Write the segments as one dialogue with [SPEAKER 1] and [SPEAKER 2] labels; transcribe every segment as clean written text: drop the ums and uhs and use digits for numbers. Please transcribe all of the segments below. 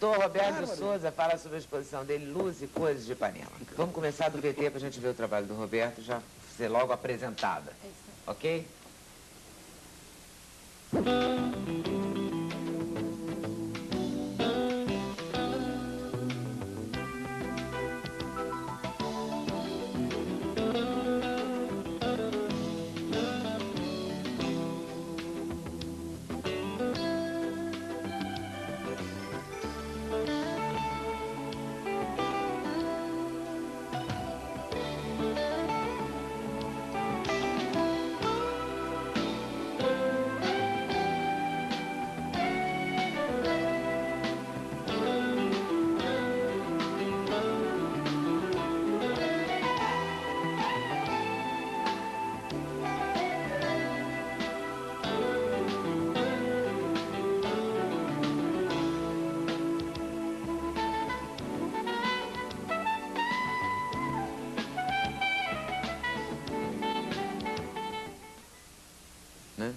[SPEAKER 1] Doutor Roberto Souza fala sobre a exposição dele, Luz e Cores de Ipanema. Vamos começar do VT para a gente ver o trabalho do Roberto já ser logo apresentada. Ok? Né?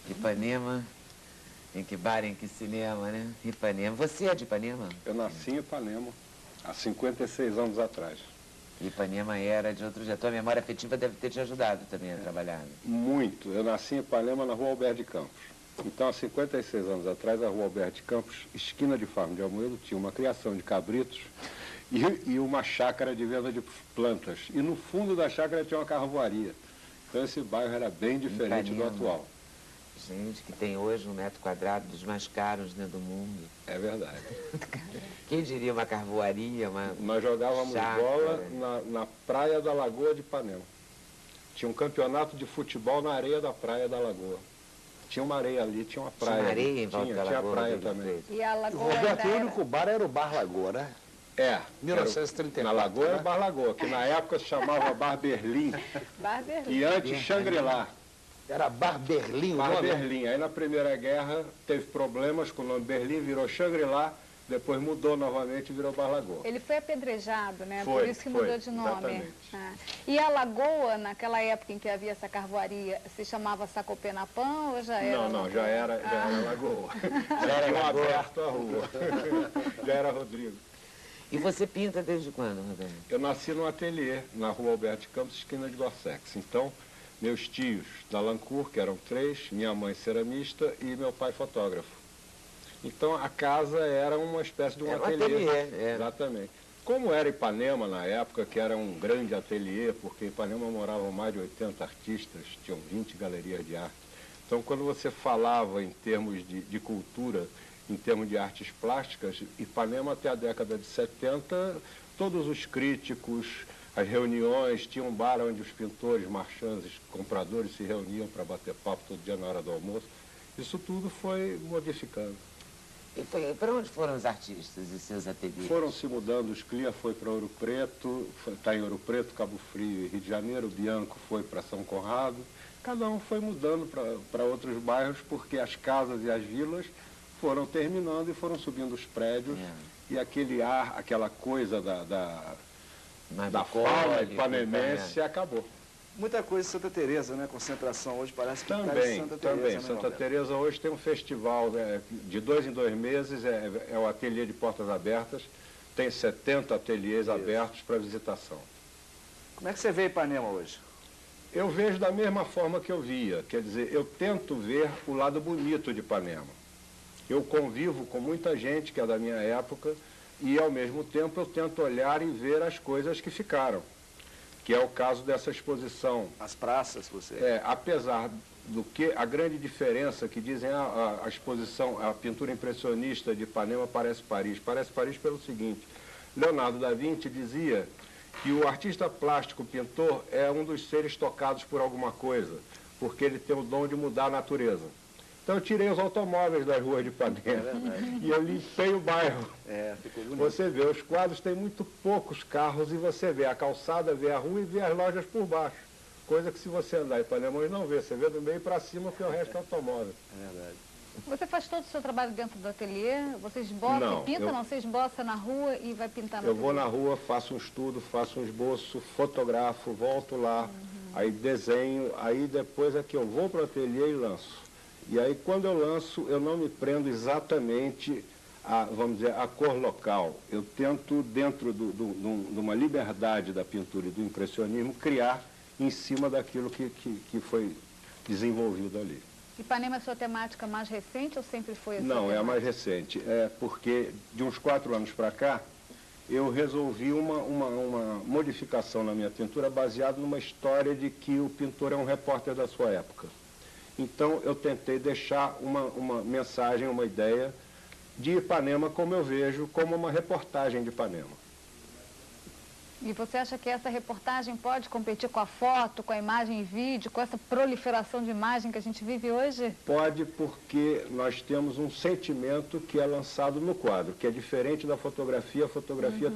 [SPEAKER 1] Ipanema, em que bar, em que cinema, né? Ipanema. Você é de Ipanema?
[SPEAKER 2] Eu nasci em Ipanema há 56 anos atrás.
[SPEAKER 1] Ipanema era de outro dia. Tua memória afetiva deve ter te ajudado também a trabalhar. Né?
[SPEAKER 2] Muito. Eu nasci em Ipanema, na Rua Alberto de Campos. Então, há 56 anos atrás, a Rua Alberto de Campos, esquina de Farm de Almoedo, tinha uma criação de cabritos e uma chácara de venda de plantas. E no fundo da chácara tinha uma carvoaria. Então, esse bairro era bem diferente do atual.
[SPEAKER 1] Gente, que tem hoje 1 metro quadrado dos mais caros, né, do mundo.
[SPEAKER 2] É verdade.
[SPEAKER 1] Quem diria uma carvoaria, uma
[SPEAKER 2] Nós jogávamos
[SPEAKER 1] chácara.
[SPEAKER 2] bola na praia da Lagoa de Ipanema. Tinha um campeonato de futebol na areia da praia da Lagoa. Tinha uma areia ali, tinha uma praia.
[SPEAKER 1] Tinha areia
[SPEAKER 2] ali.
[SPEAKER 1] em volta da
[SPEAKER 2] Tinha
[SPEAKER 1] Lagoa.
[SPEAKER 2] praia também.
[SPEAKER 3] E a
[SPEAKER 4] O
[SPEAKER 3] Lagoa
[SPEAKER 4] Roberto, o
[SPEAKER 3] ainda
[SPEAKER 4] único bar era o Bar Lagoa, né?
[SPEAKER 2] É.
[SPEAKER 4] 1934.
[SPEAKER 2] Na Lagoa era
[SPEAKER 4] né?
[SPEAKER 2] Bar Lagoa, que na época se chamava Bar Berlim
[SPEAKER 3] Bar Berlim.
[SPEAKER 2] e antes Shangri-La.
[SPEAKER 4] Era Bar Berlim, o
[SPEAKER 2] Bar
[SPEAKER 4] nome?
[SPEAKER 2] Berlim. Aí na Primeira Guerra teve problemas com o nome Berlim, virou Shangri-La, depois mudou novamente e virou Bar Lagoa.
[SPEAKER 3] Ele foi apedrejado, né?
[SPEAKER 2] Foi,
[SPEAKER 3] Por isso que
[SPEAKER 2] foi,
[SPEAKER 3] mudou de nome.
[SPEAKER 2] exatamente.
[SPEAKER 3] Ah. E a Lagoa, naquela época em que havia essa carvoaria, se chamava Sacopenapã ou já era?
[SPEAKER 2] Não, já era Lagoa. Já era aberto a rua. Já era Rodrigo.
[SPEAKER 1] E você pinta desde quando, Roberto?
[SPEAKER 2] Eu nasci num ateliê, na Rua Alberto de Campos, esquina de Gorsex. Então, meus tios da Lancourt, que eram 3, minha mãe ceramista e meu pai fotógrafo. Então, a casa era uma espécie de um ateliê. Exatamente. Como era Ipanema na época, que era um grande ateliê, porque em Ipanema moravam mais de 80 artistas, tinham 20 galerias de arte. Então, quando você falava em termos de cultura, em termos de artes plásticas, Ipanema até a década de 70, todos os críticos, as reuniões, tinha um bar onde os pintores, marchands, compradores se reuniam para bater papo todo dia na hora do almoço. Isso tudo foi modificando.
[SPEAKER 1] E para onde foram os artistas e seus ateliês?
[SPEAKER 2] Foram se mudando, os Clia foi para Ouro Preto, está em Ouro Preto, Cabo Frio e Rio de Janeiro, o Bianco foi para São Conrado. Cada um foi mudando para outros bairros, porque as casas e as vilas foram terminando e foram subindo os prédios. E aquele ar, aquela coisa da fauna ipanemense acabou.
[SPEAKER 5] Muita coisa em Santa Teresa, né? Concentração hoje parece que está em
[SPEAKER 2] Também,
[SPEAKER 5] Santa Teresa. Né,
[SPEAKER 2] Santa
[SPEAKER 5] Roberto?
[SPEAKER 2] Teresa hoje tem um festival de 2 em 2 meses, é o ateliê de portas abertas, tem 70 ateliês abertos para visitação.
[SPEAKER 5] Como é que você vê Ipanema hoje?
[SPEAKER 2] Eu vejo da mesma forma que eu via, quer dizer, eu tento ver o lado bonito de Ipanema. Eu convivo com muita gente que é da minha época e, ao mesmo tempo, eu tento olhar e ver as coisas que ficaram, que é o caso dessa exposição.
[SPEAKER 5] As praças, você...
[SPEAKER 2] Apesar do que a grande diferença que dizem a exposição, a pintura impressionista de Ipanema parece Paris. Parece Paris pelo seguinte, Leonardo da Vinci dizia que o artista plástico, o pintor, é um dos seres tocados por alguma coisa, porque ele tem o dom de mudar a natureza. Então eu tirei os automóveis das ruas de Ipanema e eu limpei o bairro.
[SPEAKER 5] Ficou bonito.
[SPEAKER 2] Você vê, os quadros têm muito poucos carros e você vê a calçada, vê a rua e vê as lojas por baixo. Coisa que se você andar em Ipanema hoje não vê, você vê do meio para cima porque o resto é automóvel.
[SPEAKER 5] É verdade.
[SPEAKER 3] Você faz todo o seu trabalho dentro do ateliê? Você esboça
[SPEAKER 2] Não,
[SPEAKER 3] e pinta? Não, você esboça na rua e vai pintar no
[SPEAKER 2] Eu vou
[SPEAKER 3] ateliê?
[SPEAKER 2] na rua, faço um estudo, faço um esboço, fotografo, volto lá, aí desenho, aí depois é que eu vou para o ateliê e lanço. E aí quando eu lanço, eu não me prendo exatamente vamos dizer, a cor local. Eu tento, dentro de uma liberdade da pintura e do impressionismo, criar em cima daquilo que foi desenvolvido ali.
[SPEAKER 3] Ipanema é sua temática mais recente ou sempre foi assim?
[SPEAKER 2] Não, é a mais recente. É porque de uns 4 anos para cá, eu resolvi uma modificação na minha pintura baseada numa história de que o pintor é um repórter da sua época. Então, eu tentei deixar uma mensagem, uma ideia de Ipanema como eu vejo, como uma reportagem de Ipanema.
[SPEAKER 3] E você acha que essa reportagem pode competir com a foto, com a imagem e vídeo, com essa proliferação de imagem que a gente vive hoje?
[SPEAKER 2] Pode, porque nós temos um sentimento que é lançado no quadro, que é diferente da fotografia. A fotografia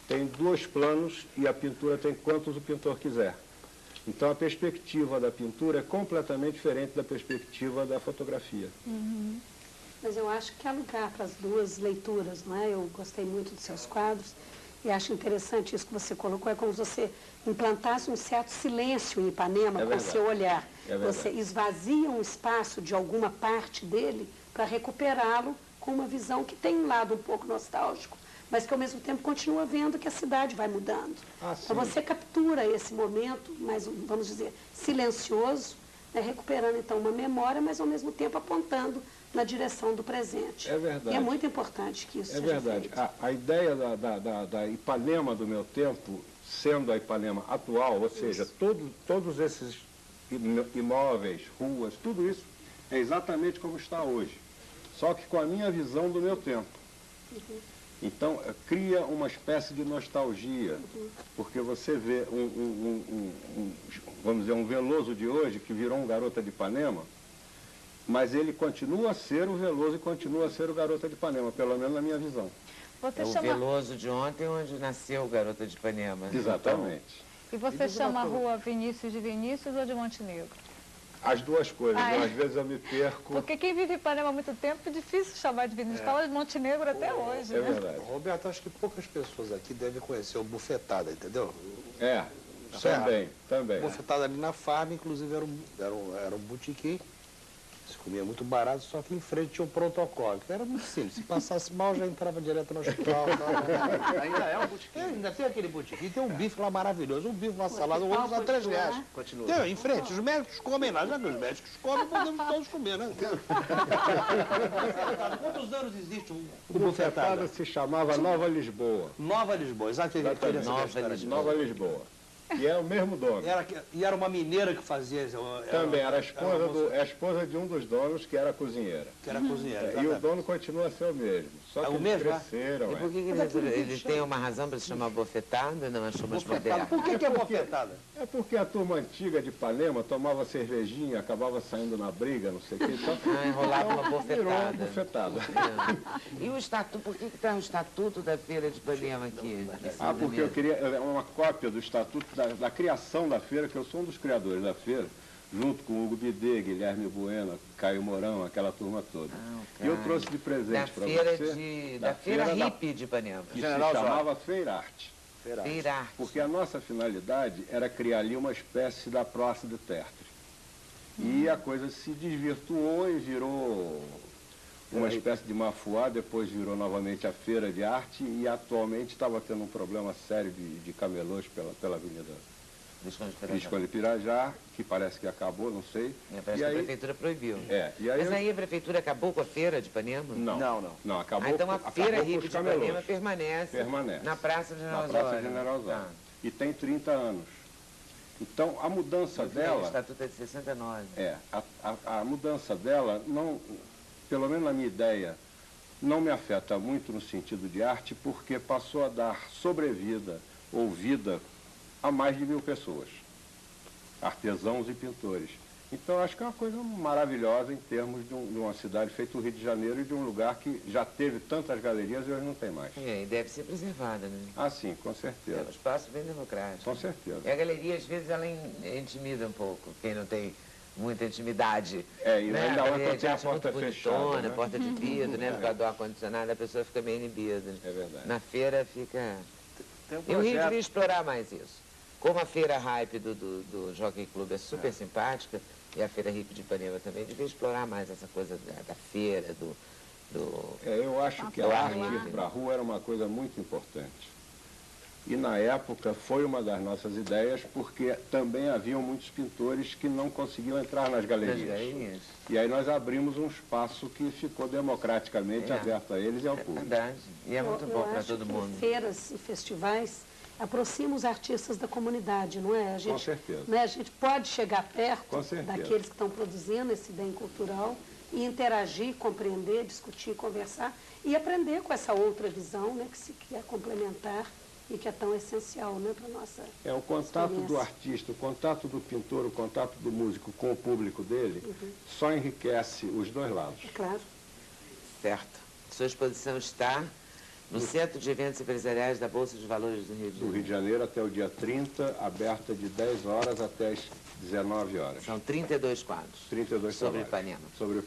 [SPEAKER 2] tem 2 planos e a pintura tem quantos o pintor quiser. Então a perspectiva da pintura é completamente diferente da perspectiva da fotografia.
[SPEAKER 6] Mas eu acho que há lugar para as 2 leituras, não é? Eu gostei muito dos seus quadros e acho interessante isso que você colocou, é como se você implantasse um certo silêncio em Ipanema com o seu olhar. Você esvazia um espaço de alguma parte dele para recuperá-lo com uma visão que tem um lado um pouco nostálgico, mas que ao mesmo tempo continua vendo que a cidade vai mudando. Então você captura esse momento, mais, vamos dizer, silencioso, né, recuperando então uma memória, mas ao mesmo tempo apontando na direção do presente.
[SPEAKER 2] É verdade.
[SPEAKER 6] E é muito importante que isso seja
[SPEAKER 2] verdade.
[SPEAKER 6] feito.
[SPEAKER 2] A ideia da Ipanema do meu tempo, sendo a Ipanema atual, ou seja, todos esses imóveis, ruas, tudo isso é exatamente como está hoje. Só que com a minha visão do meu tempo. Então, cria uma espécie de nostalgia, porque você vê vamos dizer, um Veloso de hoje, que virou um Garota de Ipanema, mas ele continua a ser o Veloso e continua a ser o Garota de Ipanema, pelo menos na minha visão.
[SPEAKER 3] Você
[SPEAKER 1] É o
[SPEAKER 3] chama...
[SPEAKER 1] Veloso de ontem, onde nasceu o Garota de Ipanema.
[SPEAKER 2] Exatamente.
[SPEAKER 3] E você chama a rua Vinícius de Vinícius ou de Montenegro?
[SPEAKER 2] As 2 coisas,
[SPEAKER 3] Ah, é?
[SPEAKER 2] Às vezes eu me perco.
[SPEAKER 3] Porque quem vive em Ipanema há muito tempo é difícil chamar de Vinícius. Fala de Montenegro até hoje,
[SPEAKER 2] É
[SPEAKER 3] né?
[SPEAKER 2] verdade.
[SPEAKER 4] Roberto, acho que poucas pessoas aqui devem conhecer o Bufetada, entendeu?
[SPEAKER 2] Também.
[SPEAKER 4] Bufetada ali na Farm, inclusive era um botequim. Se comia muito barato, só que em frente tinha um protocolo. Era muito simples. Se passasse mal, já entrava direto no hospital.
[SPEAKER 5] Ainda é um botequim.
[SPEAKER 4] Ainda tem aquele botequim. Tem um bife lá maravilhoso. Um bife, uma salada, um ônibus a R$3.
[SPEAKER 5] Continua.
[SPEAKER 4] Tem, em frente. Os médicos comem lá. Já que os médicos comem, podemos todos comer, né? Quantos anos existe o Bufetada?
[SPEAKER 2] Se chamava Nova Lisboa.
[SPEAKER 4] Nova Lisboa, exatamente.
[SPEAKER 2] Nova Lisboa. E é o mesmo dono.
[SPEAKER 4] E era uma mineira que fazia...
[SPEAKER 2] Também, era a esposa de um dos donos, que era cozinheira.
[SPEAKER 4] Que era cozinheira.
[SPEAKER 2] E o dono continua a ser o mesmo. Só que
[SPEAKER 4] o mesmo,
[SPEAKER 2] eles cresceram.
[SPEAKER 1] E por que ele tem uma razão para se chamar Bofetada? Não achou mais moderno?
[SPEAKER 4] Por que é bofetada?
[SPEAKER 2] É porque a turma antiga de Ipanema tomava cervejinha, acabava saindo na briga, não sei o que. Então,
[SPEAKER 1] Enrolava uma
[SPEAKER 2] virou uma
[SPEAKER 1] bofetada.
[SPEAKER 2] bofetada.
[SPEAKER 1] E o estatuto, por que está o estatuto da Feira de Ipanema aqui?
[SPEAKER 2] Porque eu queria uma cópia do estatuto da criação da feira, que eu sou um dos criadores da feira, junto com Hugo Bidê, Guilherme Bueno, Caio Mourão, aquela turma toda. E eu trouxe de presente para você.
[SPEAKER 1] Da feira hippie de Ipanema.
[SPEAKER 2] Que se chamava Feirarte.
[SPEAKER 1] Feirarte.
[SPEAKER 2] Porque a nossa finalidade era criar ali uma espécie da Praça de Tertre. E a coisa se desvirtuou e virou uma espécie de mafuá, depois virou novamente a Feira de Arte e atualmente estava tendo um problema sério de camelôs pela Avenida Visconde Pirajá, que parece que acabou, não sei.
[SPEAKER 1] Parece que a prefeitura proibiu.
[SPEAKER 2] Mas
[SPEAKER 1] aí a prefeitura acabou com a feira de Ipanema?
[SPEAKER 2] Não, acabou.
[SPEAKER 1] Então a feira hippie de
[SPEAKER 2] camelôs.
[SPEAKER 1] Ipanema permanece na Praça General Osório.
[SPEAKER 2] Na Praça General Osório. E tem 30 anos. Então, a mudança dela...
[SPEAKER 1] O estatuto é de 69.
[SPEAKER 2] A mudança dela, não, pelo menos na minha ideia, não me afeta muito no sentido de arte, porque passou a dar sobrevida ou vida a mais de 1000 pessoas, artesãos e pintores. Então, acho que é uma coisa maravilhosa em termos de uma cidade feita o Rio de Janeiro e de um lugar que já teve tantas galerias e hoje não tem mais.
[SPEAKER 1] E deve ser preservada, né?
[SPEAKER 2] Ah, sim, com certeza.
[SPEAKER 1] É um espaço bem democrático.
[SPEAKER 2] Com certeza.
[SPEAKER 1] E a galeria, às vezes, ela intimida um pouco, quem não tem muita intimidade.
[SPEAKER 2] E ainda lá quando tem a porta
[SPEAKER 1] muito
[SPEAKER 2] fechada,
[SPEAKER 1] bonitona,
[SPEAKER 2] né?
[SPEAKER 1] porta de vidro, né? Por causa do ar-condicionado, a pessoa fica meio inibida.
[SPEAKER 2] É verdade.
[SPEAKER 1] Na feira fica...
[SPEAKER 5] Tem um
[SPEAKER 1] E o Rio
[SPEAKER 5] projeto.
[SPEAKER 1] devia explorar mais isso. Como a feira hype do Jockey Club é super simpática, e a feira hippie de Ipanema também, devia explorar mais essa coisa da feira,
[SPEAKER 2] Eu acho que a arte ir para a rua era uma coisa muito importante. E na época foi uma das nossas ideias, porque também haviam muitos pintores que não conseguiam entrar nas galerias. E aí nós abrimos um espaço que ficou democraticamente aberto a eles e ao público.
[SPEAKER 1] Verdade. E é muito bom para todo mundo.
[SPEAKER 6] Feiras e festivais aproximam os artistas da comunidade, não é?
[SPEAKER 2] Com certeza.
[SPEAKER 6] Né, a gente pode chegar perto
[SPEAKER 2] Com certeza.
[SPEAKER 6] daqueles que estão produzindo esse bem cultural e interagir, compreender, discutir, conversar e aprender com essa outra visão, né, que se quer complementar e que é tão essencial, né, para a nossa
[SPEAKER 2] É o contato do
[SPEAKER 6] experiência.
[SPEAKER 2] artista, o contato do pintor, o contato do músico com o público dele, só enriquece os dois lados.
[SPEAKER 6] É claro.
[SPEAKER 1] Certo. Sua exposição está no Centro de Eventos Empresariais da Bolsa de Valores do Rio de
[SPEAKER 2] Do
[SPEAKER 1] Janeiro.
[SPEAKER 2] Rio de Janeiro até o dia 30, aberta de 10 horas até as 19 horas.
[SPEAKER 1] São 32 quadros
[SPEAKER 2] 32
[SPEAKER 1] sobre
[SPEAKER 2] trabalhos.
[SPEAKER 1] Ipanema.
[SPEAKER 2] Sobre